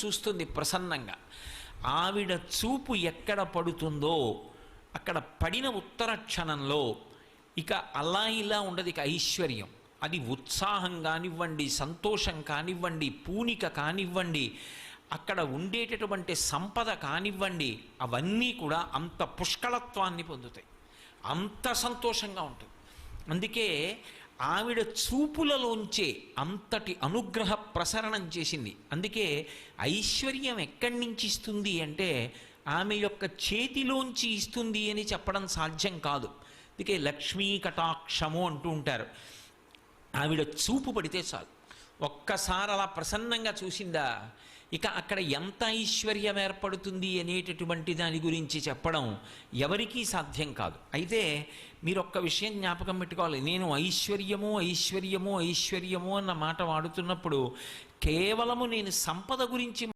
చూస్తుంది ప్రసన్నంగా. ఆవిడ చూపు ఎక్కడ పడుతుందో అక్కడ పడిన ఉత్తర క్షణంలో ఇక అలా ఇలా ఉండదు, ఇక ఐశ్వర్యం. అది ఉత్సాహం కానివ్వండి, సంతోషం కానివ్వండి, పూనిక కానివ్వండి, అక్కడ ఉండేటటువంటి సంపద కానివ్వండి, అవన్నీ కూడా అంత పుష్కళత్వాన్ని పొందుతాయి, అంత సంతోషంగా ఉంటుంది. అందుకే ఆవిడ చూపులలోంచే అంతటి అనుగ్రహ ప్రసరణం చేసింది. అందుకే ఐశ్వర్యం ఎక్కడి నుంచి ఇస్తుంది అంటే ఆమె యొక్క చేతిలోంచి ఇస్తుంది అని చెప్పడం సాధ్యం కాదు. అందుకే లక్ష్మీ కటాక్షము అంటూ ఉంటారు. ఆవిడ చూపు పడితే చాలు, ఒక్కసారి అలా ప్రసన్నంగా చూసిందా, ఇక అక్కడ ఎంత ఐశ్వర్యం ఏర్పడుతుంది అనేటటువంటి దాని గురించి చెప్పడం ఎవరికీ సాధ్యం కాదు. అయితే మీరు ఒక్క విషయం జ్ఞాపకం పెట్టుకోవాలి, నేను ఐశ్వర్యము ఐశ్వర్యము ఐశ్వర్యము అన్న మాట వాడుతున్నప్పుడు కేవలము నేను సంపద గురించి